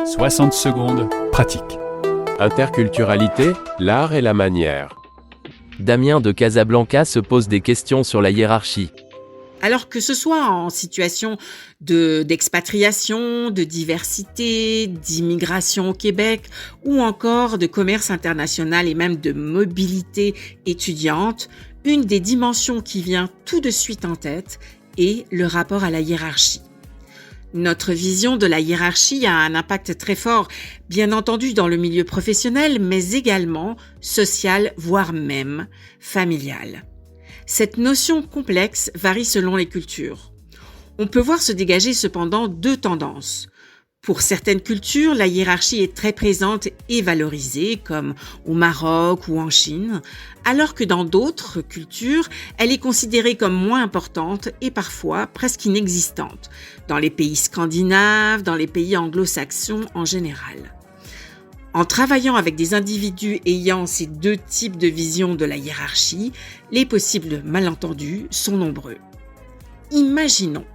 60 secondes, pratique. Interculturalité, l'art et la manière. Damien de Casablanca se pose des questions sur la hiérarchie. Alors que ce soit en situation d'expatriation, de diversité, d'immigration au Québec ou encore de commerce international et même de mobilité étudiante, une des dimensions qui vient tout de suite en tête est le rapport à la hiérarchie. Notre vision de la hiérarchie a un impact très fort, bien entendu dans le milieu professionnel, mais également social, voire même familial. Cette notion complexe varie selon les cultures. On peut voir se dégager cependant deux tendances. Pour certaines cultures, la hiérarchie est très présente et valorisée, comme au Maroc ou en Chine, alors que dans d'autres cultures, elle est considérée comme moins importante et parfois presque inexistante, dans les pays scandinaves, dans les pays anglo-saxons en général. En travaillant avec des individus ayant ces deux types de vision de la hiérarchie, les possibles malentendus sont nombreux. Imaginons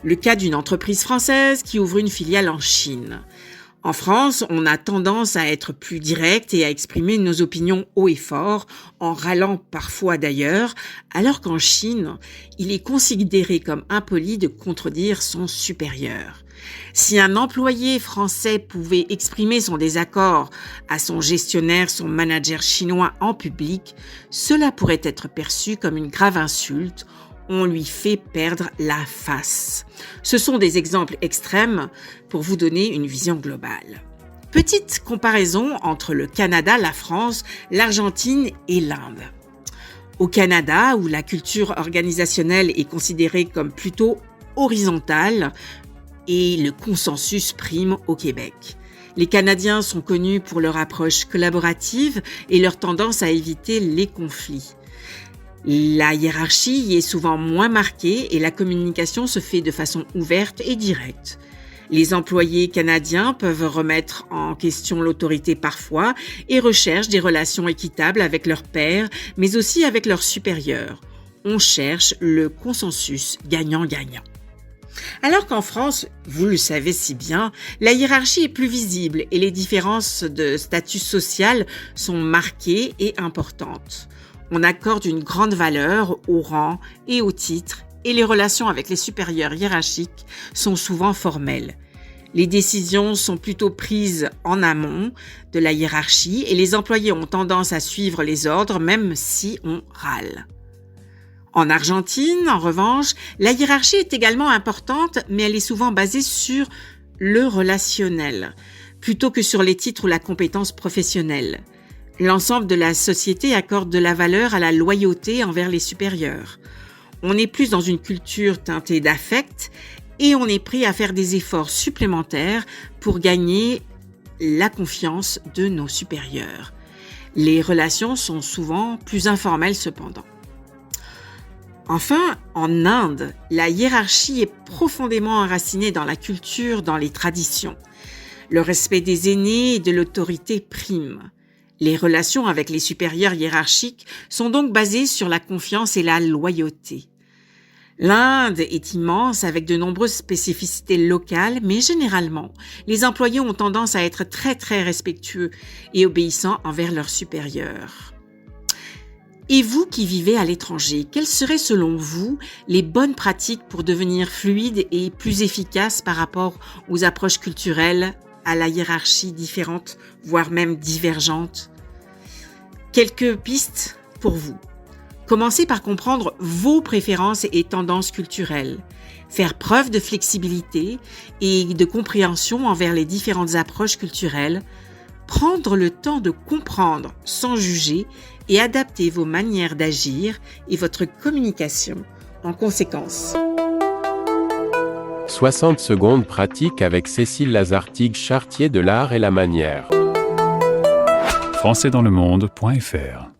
le cas d'une entreprise française qui ouvre une filiale en Chine. En France, on a tendance à être plus direct et à exprimer nos opinions haut et fort, en râlant parfois d'ailleurs, alors qu'en Chine, il est considéré comme impoli de contredire son supérieur. Si un employé français pouvait exprimer son désaccord à son gestionnaire, son manager chinois en public, cela pourrait être perçu comme une grave insulte. On lui fait perdre la face. Ce sont des exemples extrêmes pour vous donner une vision globale. Petite comparaison entre le Canada, la France, l'Argentine et l'Inde. Au Canada, où la culture organisationnelle est considérée comme plutôt horizontale et le consensus prime au Québec. Les Canadiens sont connus pour leur approche collaborative et leur tendance à éviter les conflits. La hiérarchie y est souvent moins marquée et la communication se fait de façon ouverte et directe. Les employés canadiens peuvent remettre en question l'autorité parfois et recherchent des relations équitables avec leurs pairs, mais aussi avec leurs supérieurs. On cherche le consensus gagnant-gagnant. Alors qu'en France, vous le savez si bien, la hiérarchie est plus visible et les différences de statut social sont marquées et importantes. On accorde une grande valeur au rang et au titre et les relations avec les supérieurs hiérarchiques sont souvent formelles. Les décisions sont plutôt prises en amont de la hiérarchie et les employés ont tendance à suivre les ordres même si on râle. En Argentine, en revanche, la hiérarchie est également importante, mais elle est souvent basée sur le relationnel, plutôt que sur les titres ou la compétence professionnelle. L'ensemble de la société accorde de la valeur à la loyauté envers les supérieurs. On est plus dans une culture teintée d'affect et on est prêt à faire des efforts supplémentaires pour gagner la confiance de nos supérieurs. Les relations sont souvent plus informelles cependant. Enfin, en Inde, la hiérarchie est profondément enracinée dans la culture, dans les traditions. Le respect des aînés et de l'autorité prime. Les relations avec les supérieurs hiérarchiques sont donc basées sur la confiance et la loyauté. L'Inde est immense avec de nombreuses spécificités locales, mais généralement, les employés ont tendance à être très respectueux et obéissants envers leurs supérieurs. Et vous qui vivez à l'étranger, quelles seraient selon vous les bonnes pratiques pour devenir fluide et plus efficace par rapport aux approches culturelles, à la hiérarchie différente, voire même divergente? Quelques pistes pour vous. Commencez par comprendre vos préférences et tendances culturelles. Faire preuve de flexibilité et de compréhension envers les différentes approches culturelles. Prendre le temps de comprendre sans juger et adapter vos manières d'agir et votre communication en conséquence. 60 secondes pratique avec Cécile Lazartigue-Chartier de l'art et la manière. Françaisdanslemonde.fr